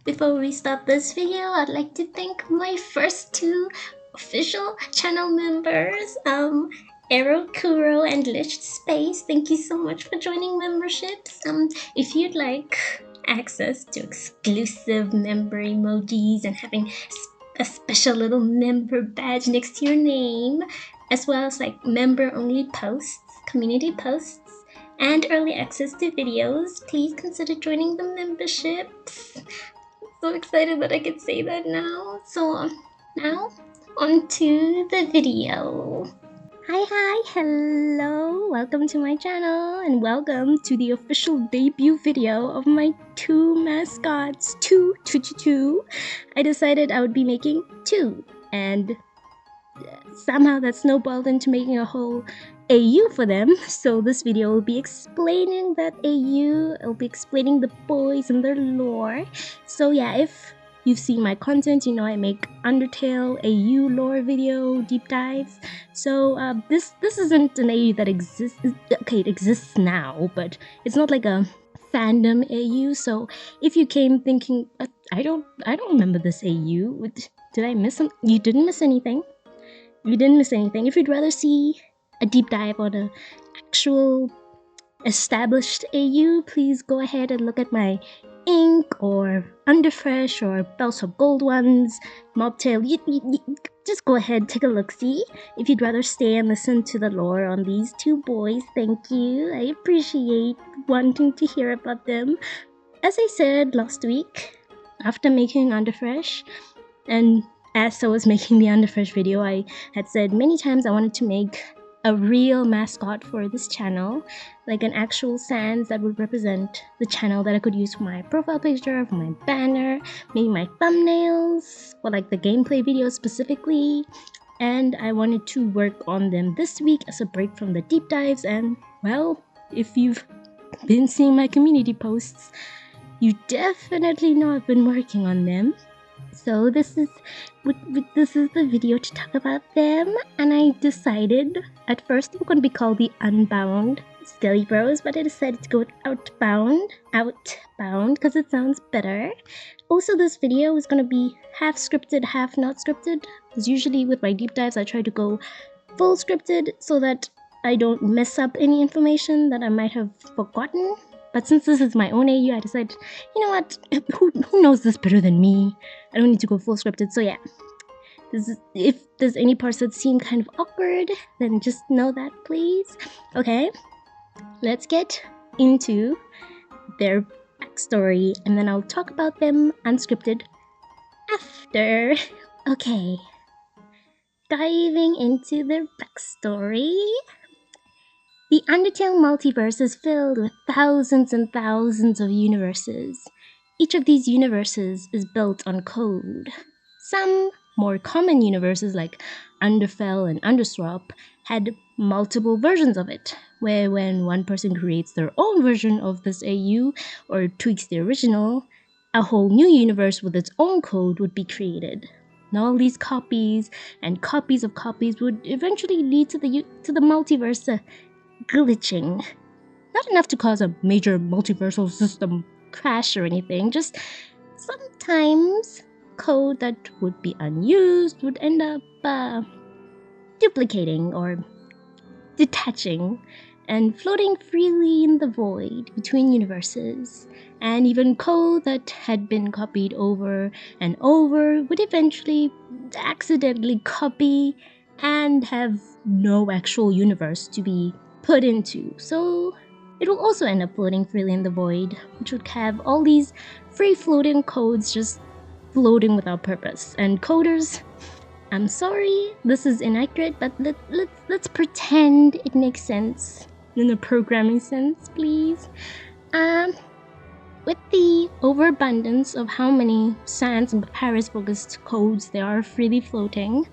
Before we start this video, I'd like to thank my first two official channel members, Arrow Kuro and Lich Space. Thank you so much for joining memberships. If you'd like access to exclusive member emojis and having a special little member badge next to your name, as well as like member-only posts, community posts, and early access to videos, please consider joining the memberships. So excited that I can say that now. So now on to the video. Hi, hello, welcome to my channel and welcome to the official debut video of my two mascots. Two. I decided I would be making two, and somehow that snowballed into making a whole AU for them. So this video will be explaining that AU, I'll be explaining the boys and their lore. So yeah, if you've seen my content, you know I make Undertale AU lore video deep dives. So this isn't an AU that exists. Okay, it exists now, but it's not like a fandom AU. So if you came thinking, I don't remember this AU. Did I miss some? You didn't miss anything. You didn't miss anything. If you'd rather see a deep dive on an actual established AU, please go ahead and look at my Ink or Underfresh or Bells of Gold ones, Mobtail. Just go ahead, take a look-see. If you'd rather stay and listen to the lore on these two boys, thank you. I appreciate wanting to hear about them. As I said last week, after making Underfresh, and as I was making the Underfresh video, I had said many times I wanted to make a real mascot for this channel, like an actual sans that would represent the channel that I could use for my profile picture, for my banner, maybe my thumbnails, or like the gameplay videos specifically. And I wanted to work on them this week as a break from the deep dives. And well, if you've been seeing my community posts, you definitely know I've been working on them. So this is the video to talk about them, and I decided at first they were going to be called the Unbound Skelly Bros, but I decided to go with Outbound because it sounds better. Also, this video is going to be half scripted, half not scripted, because usually with my deep dives I try to go full scripted so that I don't mess up any information that I might have forgotten. But since this is my own AU, I decided, you know what, who knows this better than me? I don't need to go full scripted, so yeah. If there's any parts that seem kind of awkward, then just know that, please. Okay, let's get into their backstory, and then I'll talk about them unscripted after. Okay, diving into their backstory. The Undertale multiverse is filled with thousands and thousands of universes. Each of these universes is built on code. Some more common universes like Underfell and Underswap had multiple versions of it, where when one person creates their own version of this AU or tweaks the original, a whole new universe with its own code would be created. And all these copies and copies of copies would eventually lead to the multiverse glitching. Not enough to cause a major multiversal system crash or anything, just sometimes code that would be unused would end up duplicating or detaching and floating freely in the void between universes. And even code that had been copied over and over would eventually accidentally copy and have no actual universe to be put into. So it will also end up floating freely in the void, which would have all these free floating codes just floating without purpose. And coders, I'm sorry, this is inaccurate, but let's pretend it makes sense in a programming sense, please. With the overabundance of how many sans and papyrus-focused codes there are freely floating,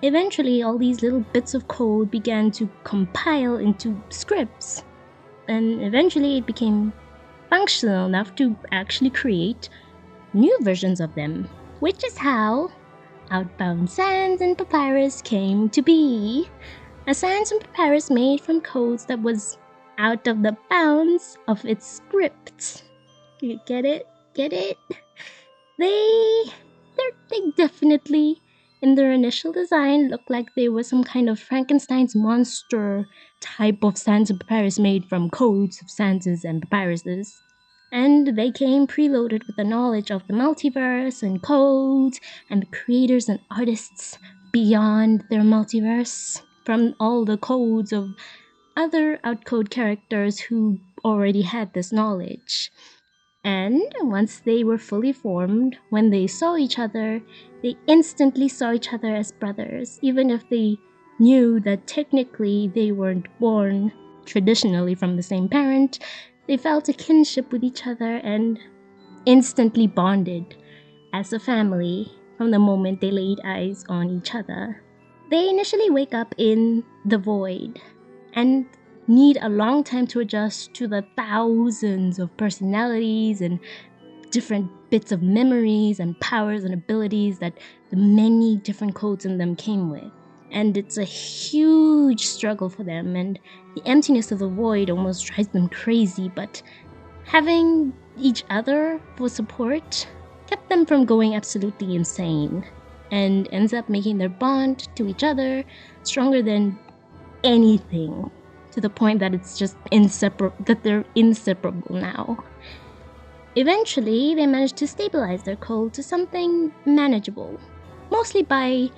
eventually all these little bits of code began to compile into scripts, and eventually it became functional enough to actually create new versions of them, which is how Outbound Sans and Papyrus came to be. A sans and papyrus made from codes that was out of the bounds of its script. You get it? Get it? They definitely, in their initial design, looked like they were some kind of Frankenstein's monster type of sands and papyrus made from codes of sands and papyruses. And they came preloaded with the knowledge of the multiverse and codes and the creators and artists beyond their multiverse from all the codes of other outcode characters who already had this knowledge. And once they were fully formed, when they saw each other, they instantly saw each other as brothers, even if they knew that technically they weren't born traditionally from the same parent. They felt a kinship with each other and instantly bonded as a family from the moment they laid eyes on each other. They initially wake up in the void and need a long time to adjust to the thousands of personalities and different bits of memories and powers and abilities that the many different codes in them came with. And it's a huge struggle for them, and the emptiness of the void almost drives them crazy, but having each other for support kept them from going absolutely insane, and ends up making their bond to each other stronger than anything, to the point that it's just that they're inseparable now. Eventually, they managed to stabilize their code to something manageable, mostly by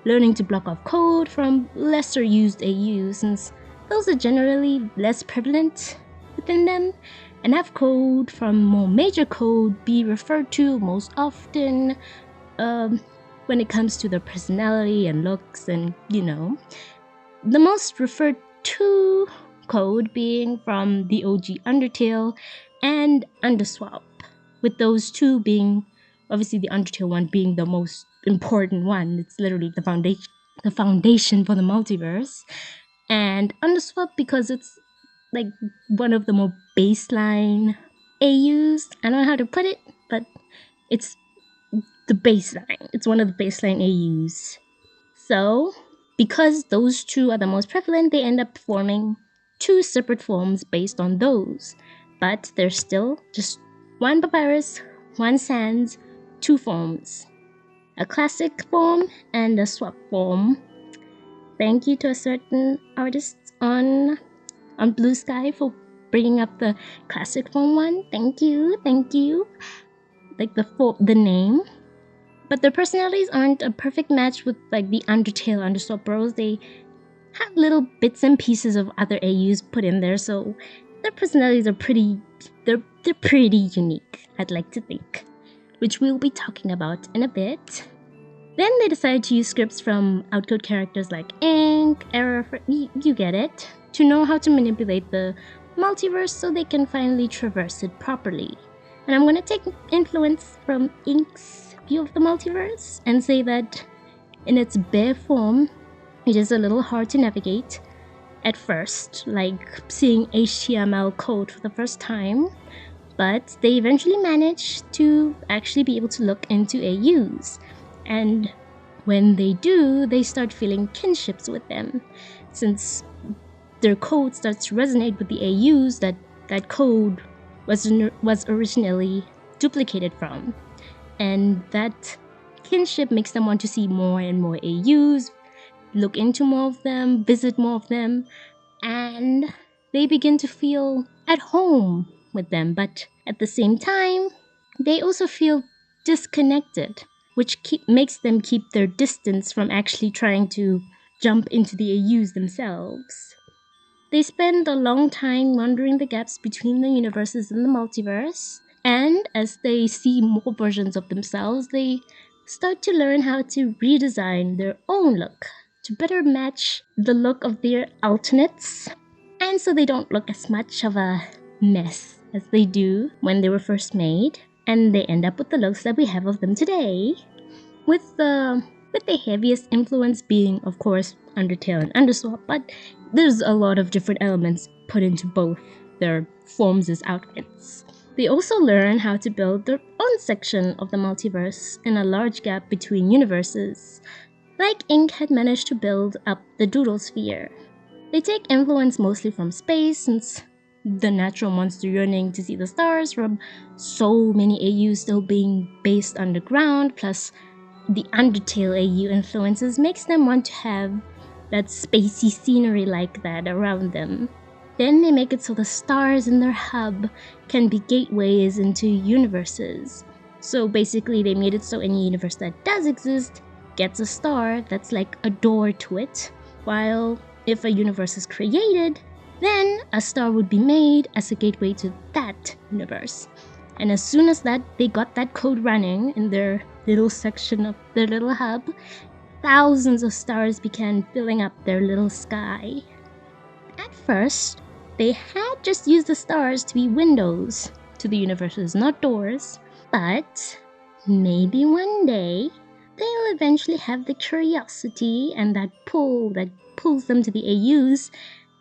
learning to block off code from lesser used AUs, since those are generally less prevalent within them, and have code from more major code be referred to most often when it comes to their personality and looks, and the most referred to code being from the OG Undertale and Underswap, with those two being obviously the Undertale one being the most important one. It's literally the foundation for the multiverse. And Underswap because it's like one of the more baseline AUs. I don't know how to put it, but it's the baseline. It's one of the baseline AUs. So, because those two are the most prevalent, they end up forming two separate forms based on those. But there's still just one papyrus, one sans, two forms. A classic form and a swap form. Thank you to a certain artist on Blue Sky for bringing up the classic form one. Thank you. Like the name. But their personalities aren't a perfect match with like the Undertale Underswap Bros. They have little bits and pieces of other AUs put in there, so their personalities are they're pretty unique, I'd like to think, which we'll be talking about in a bit. Then they decided to use scripts from outcode characters like Ink, Error, you get it, to know how to manipulate the multiverse so they can finally traverse it properly. And I'm gonna take influence from Ink's view of the multiverse and say that in its bare form, it is a little hard to navigate at first, like seeing HTML code for the first time, but they eventually manage to actually be able to look into AUs. And when they do, they start feeling kinships with them, since their code starts to resonate with the AUs that code was originally duplicated from. And that kinship makes them want to see more and more AUs, look into more of them, visit more of them, and they begin to feel at home with them. But at the same time, they also feel disconnected, which makes them keep their distance from actually trying to jump into the AUs themselves. They spend a long time wondering the gaps between the universes in the multiverse, and as they see more versions of themselves, they start to learn how to redesign their own look to better match the look of their alternates, and so they don't look as much of a mess as they do when they were first made, and they end up with the looks that we have of them today, with the heaviest influence being, of course, Undertale and Underswap, but there's a lot of different elements put into both their forms as outfits. They also learn how to build their own section of the multiverse in a large gap between universes, like Ink had managed to build up the Doodle Sphere. They take influence mostly from space, since the natural monster yearning to see the stars from so many AUs still being based underground, plus the Undertale AU influences makes them want to have that spacey scenery like that around them. Then they make it so the stars in their hub can be gateways into universes. So basically they made it so any universe that does exist gets a star that's like a door to it, while if a universe is created, then a star would be made as a gateway to that universe. And as soon as they got that code running in their little section of their little hub, thousands of stars began filling up their little sky. At first, they had just used the stars to be windows to the universes, not doors. But maybe one day, they'll eventually have the curiosity and that pull that pulls them to the AUs,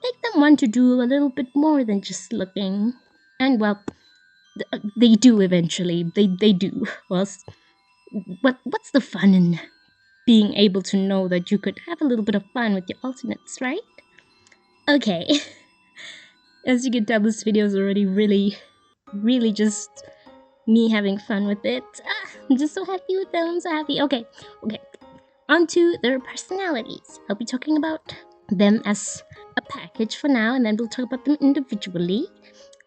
make them want to do a little bit more than just looking. And well, they do eventually. They do. Well, what's the fun in being able to know that you could have a little bit of fun with your alternates, right? Okay. As you can tell, this video is already really just me having fun with it. I'm just so happy with them. I'm so happy. Okay. On to their personalities. I'll be talking about them as a package for now, and then we'll talk about them individually.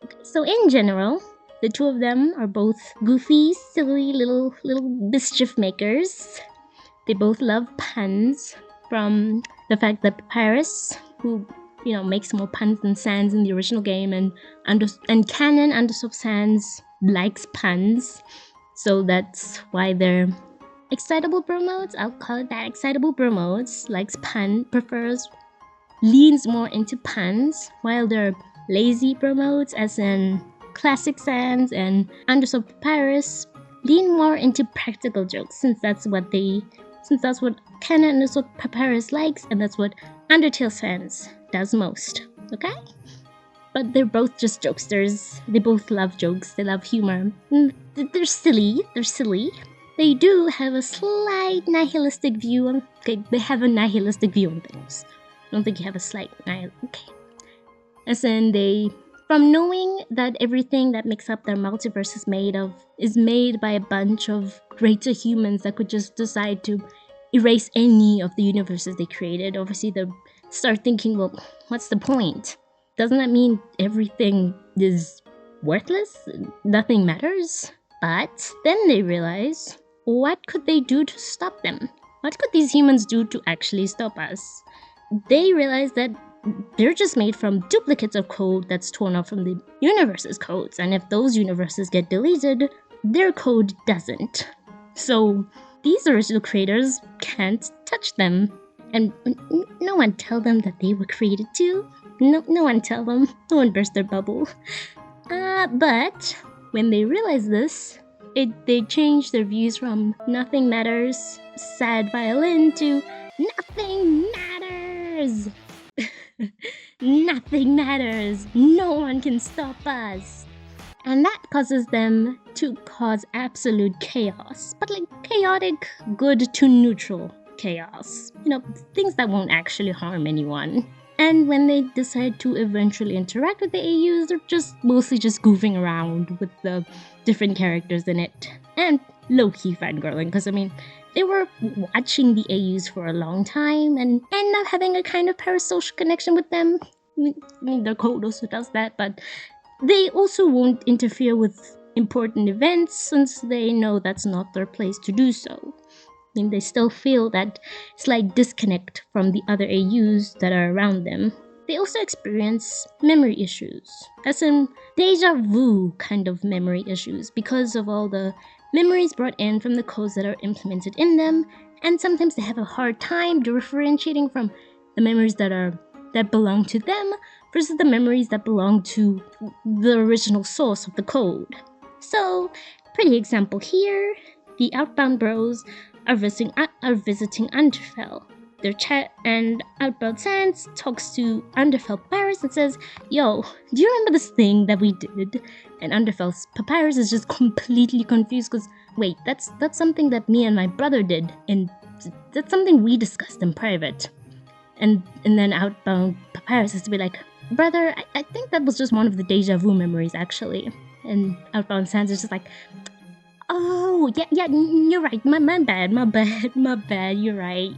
Okay, so in general, the two of them are both goofy, silly little mischief makers. They both love puns, from the fact that Papyrus, who makes more puns than Sans in the original game, and canon Undersoft Sans likes puns, so that's why they're excitable bro modes. I'll call it that. Excitable bro modes likes leans more into puns, while they're lazy bro modes, as in classic Sans and Undersoft Papyrus, lean more into practical jokes, since that's what canon Undersoft Papyrus likes, and that's what Undertale Sans does most. Okay? But they're both just jokesters. They both love jokes. They love humor. They're silly. They do have a slight nihilistic view on... Okay, they have a nihilistic view on things. I don't think you have a slight okay. As in, from knowing that everything that makes up their multiverse is made by a bunch of greater humans that could just decide to erase any of the universes they created, obviously they start thinking, well, what's the point? Doesn't that mean everything is worthless? Nothing matters? But then they realize, what could they do to stop them? What could these humans do to actually stop us? They realize that they're just made from duplicates of code that's torn off from the universe's codes, and if those universes get deleted, their code doesn't. So these original creators can't touch them. And no one tell them that they were created too. No one tell them. No one burst their bubble. But when they realize this, they change their views from nothing matters, sad violin, to nothing matters. Nothing matters. No one can stop us. And that causes them to cause absolute chaos. But like chaotic, good to neutral chaos. Things that won't actually harm anyone. And when they decide to eventually interact with the AUs, they're mostly just goofing around with the different characters in it. And low-key fangirling, because they were watching the AUs for a long time and end up having a kind of parasocial connection with them. Their code also does that, but they also won't interfere with important events, since they know that's not their place to do so. They still feel that slight disconnect from the other AUs that are around them. They also experience memory issues, as in deja vu kind of memory issues, because of all the memories brought in from the codes that are implemented in them, and sometimes they have a hard time differentiating from the memories that belong to them versus the memories that belong to the original source of the code. So, pretty example here, the Outbound bros are visiting Underfell. Their chat, and Outbound Sans talks to Underfell Papyrus and says, "Yo, do you remember this thing that we did?" And Underfell's Papyrus is just completely confused because, wait, that's something that me and my brother did, and that's something we discussed in private. And then Outbound Papyrus has to be like, brother, I think that was just one of the deja vu memories, actually. And Outbound Sans is just like, oh, yeah, you're right. My bad. You're right.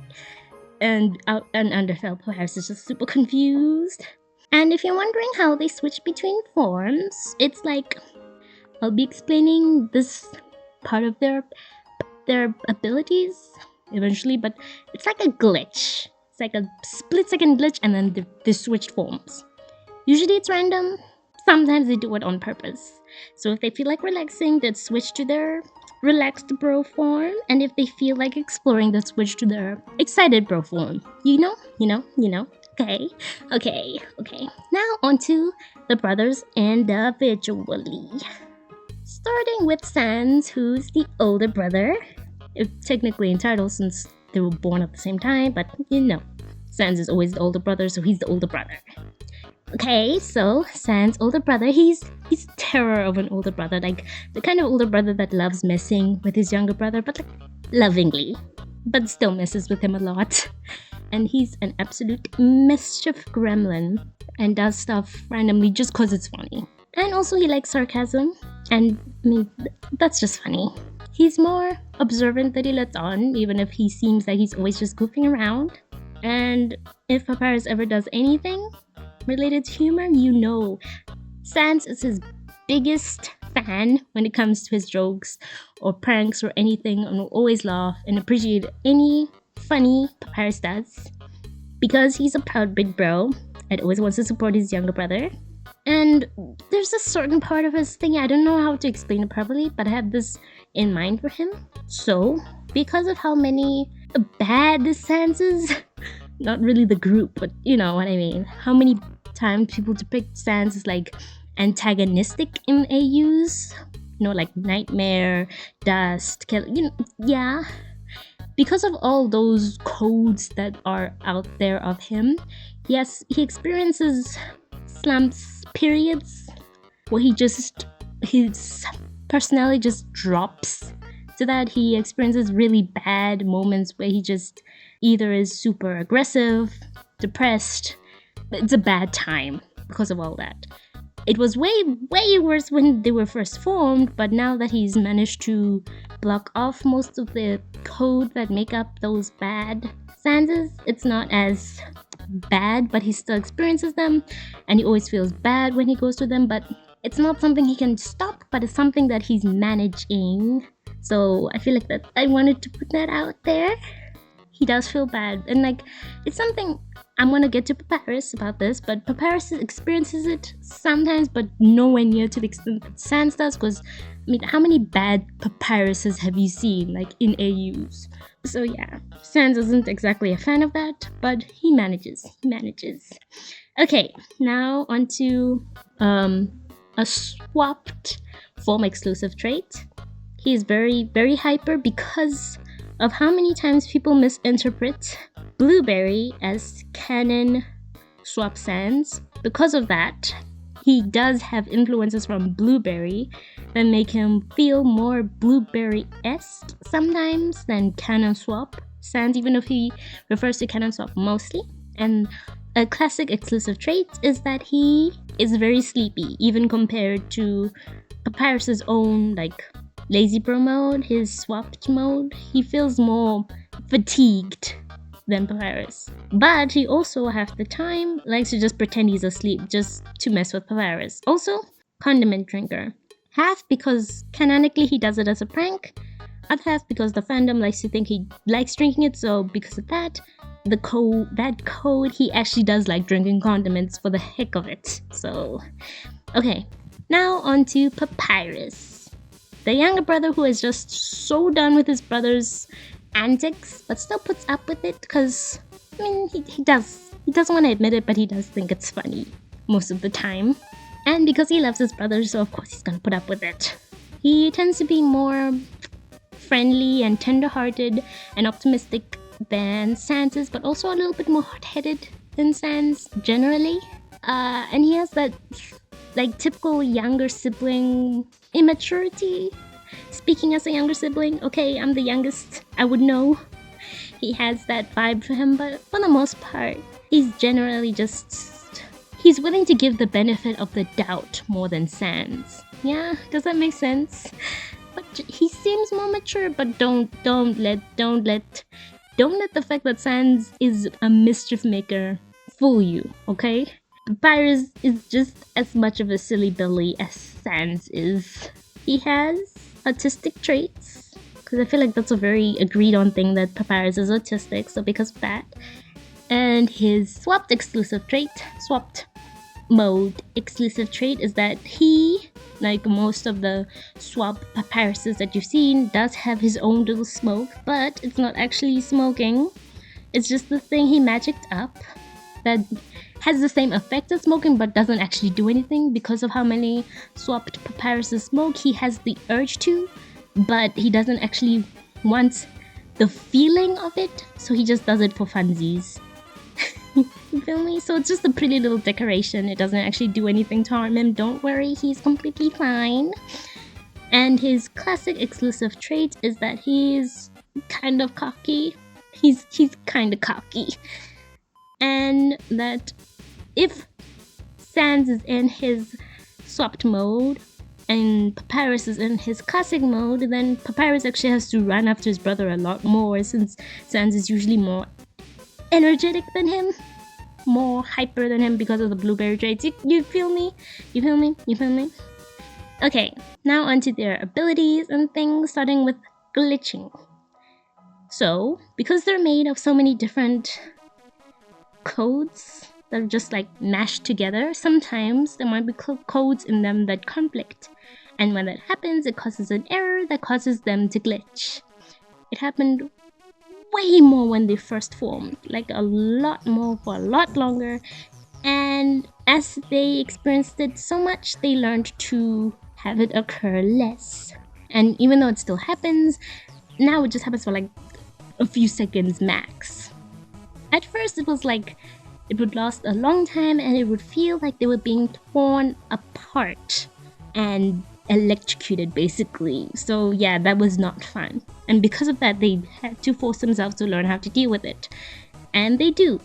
And Underfell Papyrus is just super confused. And if you're wondering how they switch between forms, it's like I'll be explaining this part of their abilities eventually, but it's like a glitch. It's like a split-second glitch, and then they switched forms. Usually it's random. Sometimes they do it on purpose. So if they feel like relaxing, they'd switch to their relaxed bro form, and if they feel like exploring, they'd switch to their excited bro form. You know. Okay. Now onto the brothers individually. Starting with Sans, who's the older brother. Technically entitled since they were born at the same time, but Sans is always the older brother, so he's the older brother. Okay, so Sans' older brother, he's terror of an older brother, like the kind of older brother that loves messing with his younger brother, but like lovingly, but still messes with him a lot. And he's an absolute mischief gremlin and does stuff randomly just cause it's funny. And also he likes sarcasm, and I mean, that's just funny. He's more observant than he lets on, even if he seems like he's always just goofing around. And if Papyrus ever does anything related to humor, Sans is his biggest fan when it comes to his jokes or pranks or anything, and will always laugh and appreciate any funny Papyrus does. Because he's a proud big bro and always wants to support his younger brother. And there's a certain part of his thing, I don't know how to explain it properly, but I have this in mind for him. So, because of how many bad the Sans is, not really the group, but you know what I mean. How many times people depict Sans as like antagonistic in AUs? Like Nightmare, Dust, yeah. Because of all those codes that are out there of him, yes, he experiences slumps, periods, where his personality just drops, so that he experiences really bad moments where he just either is super aggressive, depressed. It's a bad time because of all that. It was way worse when they were first formed, but now that he's managed to block off most of the code that make up those bad Sanses, it's not as bad, but he still experiences them, and he always feels bad when he goes to them, but it's not something he can stop, but it's something that he's managing. So I feel like that I wanted to put that out there. He does feel bad, and like it's something I'm gonna get to Papyrus about this, but Papyrus experiences it sometimes, but nowhere near to the extent that Sans does, because I mean, how many bad Papyruses have you seen, like in AUs? So yeah, Sans isn't exactly a fan of that, but he manages. Okay, now onto a swapped form exclusive trait. He is very, very hyper because of how many times people misinterpret Blueberry as canon swap Sans. Because of that, he does have influences from Blueberry that make him feel more Blueberry-esque sometimes than canon swap Sans, even if he refers to canon swap mostly. And a classic exclusive trait is that he is very sleepy, even compared to Papyrus's own like lazy bro mode, his swapped mode. He feels more fatigued than Papyrus. But he also half the time likes to just pretend he's asleep just to mess with Papyrus. Also, condiment drinker. Half because canonically he does it as a prank, other half because the fandom likes to think he likes drinking it, so because of that, he actually does like drinking condiments for the heck of it. So, okay, now on to Papyrus. The younger brother who is just so done with his brother's antics, but still puts up with it because, I mean, he doesn't want to admit it, but he does think it's funny most of the time. And because he loves his brother, so of course he's gonna put up with it. He tends to be more friendly and tender-hearted and optimistic than Sans is, but also a little bit more hot-headed than Sans generally. And he has that like typical younger sibling immaturity. Speaking as a younger sibling, okay, I'm the youngest, I would know. He has that vibe for him, but for the most part, he's generally just... he's willing to give the benefit of the doubt more than Sans. Yeah, does that make sense? But he seems more mature, but don't let the fact that Sans is a mischief maker fool you, okay? Papyrus is just as much of a silly Billy as Sans is. He has autistic traits, because I feel like that's a very agreed on thing that Papyrus is autistic, so because of that. And his swapped mode exclusive trait is that he, like most of the swap papyruses that you've seen, does have his own little smoke, but it's not actually smoking. It's just the thing he magicked up that has the same effect as smoking but doesn't actually do anything. Because of how many swapped papyruses smoke, he has the urge to, but he doesn't actually want the feeling of it, so he just does it for funsies. You feel me? So it's just a pretty little decoration. It doesn't actually do anything to harm him. Don't worry, he's completely fine. And his classic exclusive trait is that he's kind of cocky. He's kind of cocky. And that if Sans is in his swapped mode and Papyrus is in his classic mode, then Papyrus actually has to run after his brother a lot more, since Sans is usually more energetic than him, more hyper than him because of the blueberry traits. You feel me? You feel me? You feel me? Okay, now onto their abilities and things, starting with glitching. So, because they're made of so many different codes that are just like mashed together, sometimes there might be codes in them that conflict. And when that happens, it causes an error that causes them to glitch. It happened way more when they first formed, like a lot more for a lot longer, and as they experienced it so much, they learned to have it occur less. And even though it still happens, now it just happens for like a few seconds max. At first it was like it would last a long time and it would feel like they were being torn apart and electrocuted basically. So yeah, that was not fun. And because of that, they had to force themselves to learn how to deal with it. And they do.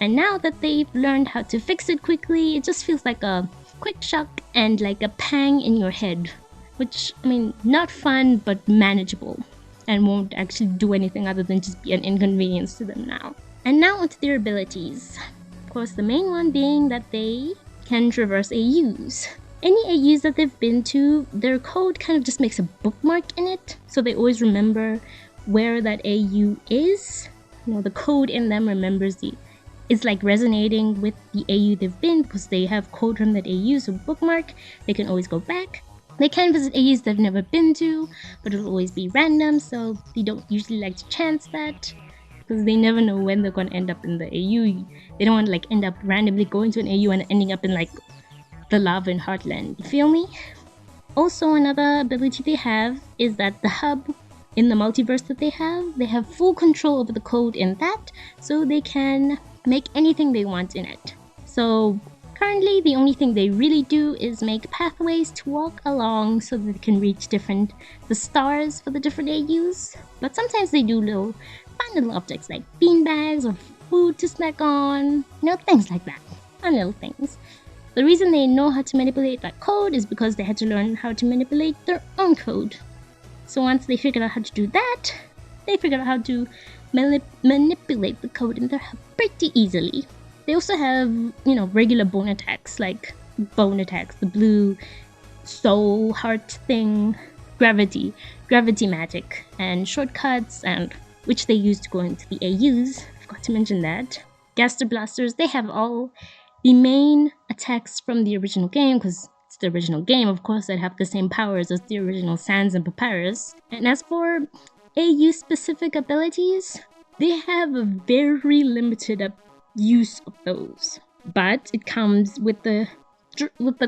And now that they've learned how to fix it quickly, it just feels like a quick shock and like a pang in your head. Which, I mean, not fun, but manageable. And won't actually do anything other than just be an inconvenience to them now. And now onto their abilities. Of course, the main one being that they can traverse AUs. Any AUs that they've been to, their code kind of just makes a bookmark in it, so they always remember where that AU is. You know, the code in them remembers it's like resonating with the AU they've been because they have code from that AU, so bookmark, they can always go back. They can visit AUs they've never been to, but it'll always be random, so they don't usually like to chance that because they never know when they're going to end up in the AU. They don't want to like end up randomly going to an AU and ending up in like the lava in Heartland, you feel me? Also, another ability they have is that the hub in the multiverse that they have full control over the code in that, so they can make anything they want in it. So currently the only thing they really do is make pathways to walk along so that they can reach the stars for the different AUs. But sometimes they do fun little objects like beanbags or food to snack on, things like that, fun little things. The reason they know how to manipulate that code is because they had to learn how to manipulate their own code. So once they figured out how to do that, they figured out how to manipulate the code in their hub pretty easily. They also have, regular bone attacks, like bone attacks, the blue soul heart thing, gravity magic, and shortcuts, and which they use to go into the AUs. I forgot to mention that. Gaster blasters, they have all the main attacks from the original game, because it's the original game, of course, that have the same powers as the original Sans and Papyrus. And as for AU-specific abilities, they have a very limited use of those. But it comes with the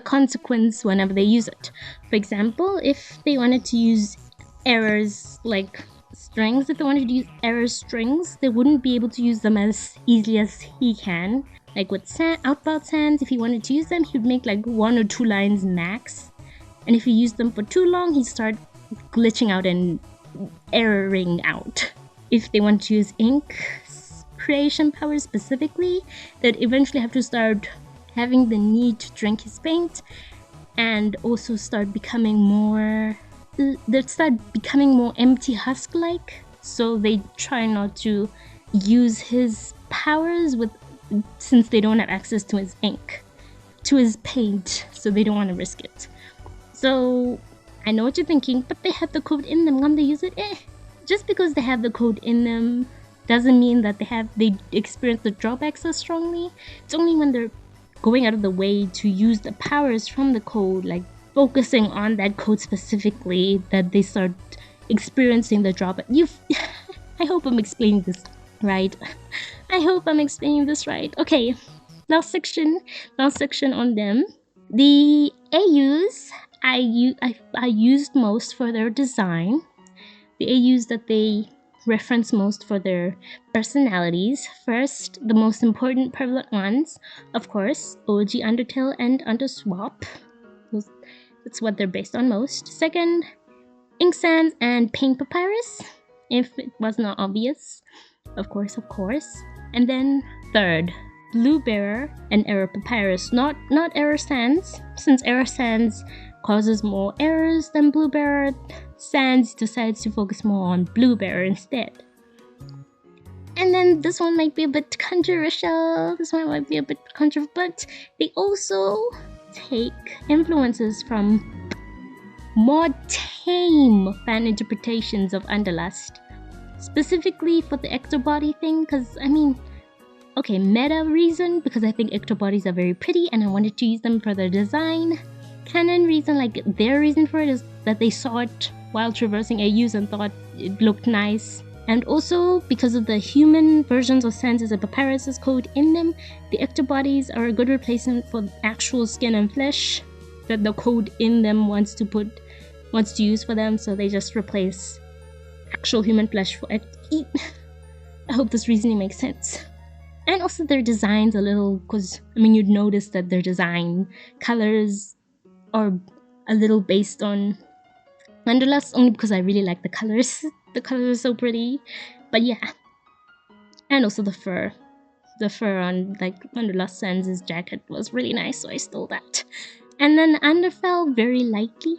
consequence whenever they use it. For example, if they wanted to use errors like strings, they wouldn't be able to use them as easily as he can. Like with Outbound Sans, if he wanted to use them, he'd make like 1 or 2 lines max. And if he used them for too long, he'd start glitching out and erroring out. If they want to use ink creation powers specifically, they'd eventually have to start having the need to drink his paint and also start becoming more empty husk like, so they try not to use his powers since they don't have access to his ink, to his paint, so they don't want to risk it. So I know what you're thinking, but they have the code in them, can't they use it? Just because they have the code in them doesn't mean that they experience the drawbacks so strongly. It's only when they're going out of the way to use the powers from the code, like focusing on that code specifically, that they start experiencing the drawback. I hope I'm explaining this right. I hope I'm explaining this right. Okay, last section on them. The AUs I used most for their design. The AUs that they reference most for their personalities. First, the most important prevalent ones, of course, OG Undertale and Underswap. That's what they're based on most. Second, Ink Sands and Pink Papyrus, if it was not obvious. Of course. And then third, Blue Bearer and Error Papyrus. Not Error Sands, since Error Sands causes more errors than Blue Bearer. Sands decides to focus more on Blue Bearer instead. And then this one might be a bit controversial. But they also take influences from more tame fan interpretations of Underlust. Specifically for the ectobody thing, because meta reason, because I think ectobodies are very pretty and I wanted to use them for their design. Canon reason, like their reason for it is that they saw it while traversing AUs and thought it looked nice. And also because of the human versions of Sands and Papyrus's code in them, the ectobodies are a good replacement for actual skin and flesh that the code in them wants to use for them, so they just replace actual human flesh for eat. I hope this reasoning makes sense. And also their designs a little, because you'd notice that their design colors are a little based on Wanderlust, only because I really like the colors. The colors are so pretty. But yeah. And also the fur. The fur on Wanderlust Sands' jacket was really nice, so I stole that. And then Underfell, very lightly.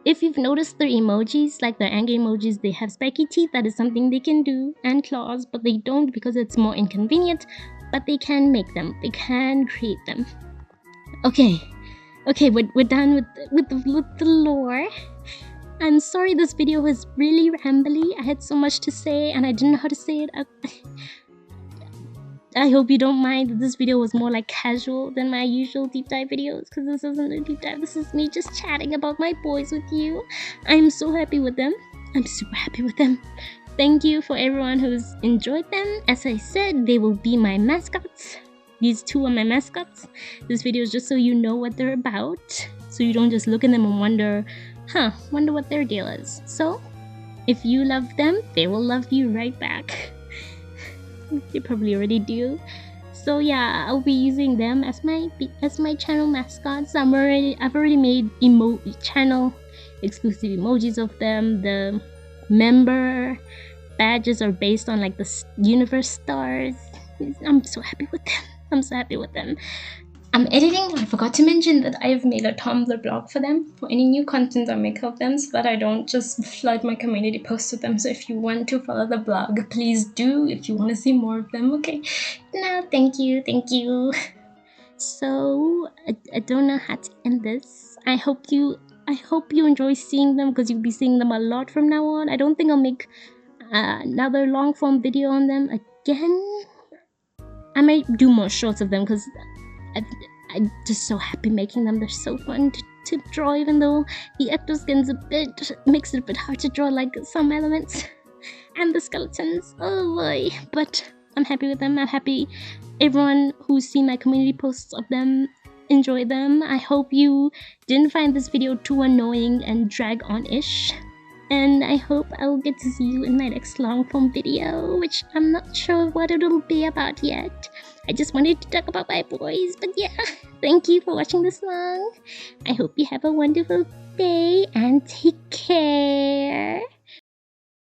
If you've noticed their emojis, like their angry emojis, they have spiky teeth. That is something they can do, and claws, but they don't because it's more inconvenient. But they can make them. They can create them. Okay, we're done with the lore. I'm sorry this video was really rambly. I had so much to say and I didn't know how to say it. I hope you don't mind that this video was more like casual than my usual deep dive videos, because this isn't a deep dive. This is me just chatting about my boys with you. I'm so happy with them. I'm super happy with them. Thank you for everyone who's enjoyed them. As I said, they will be my mascots. These two are my mascots. This video is just so you know what they're about, so you don't just look at them and wonder what their deal is. So, if you love them, they will love you right back. They probably already do. So yeah, I'll be using them as my channel mascots. I've already made channel exclusive emojis of them. The member badges are based on the universe stars. I'm so happy with them. I'm editing. I forgot to mention that I've made a Tumblr blog for them for any new content I make of them, so that I don't just flood my community posts with them. So if you want to follow the blog, please do, if you want to see more of them. Okay, now thank you. So I don't know how to end this. I hope you enjoy seeing them, because you'll be seeing them a lot from now on. I don't think I'll make another long form video on them again. I might do more shorts of them, because I'm just so happy making them. They're so fun to draw, even though the ectoskin's makes it a bit hard to draw some elements. And the skeletons, oh boy. But I'm happy with them. I'm happy everyone who's seen my community posts of them enjoyed them. I hope you didn't find this video too annoying and drag on-ish. And I hope I'll get to see you in my next long form video, which I'm not sure what it'll be about yet. I just wanted to talk about my boys, but yeah. Thank you for watching this long. I hope you have a wonderful day and take care.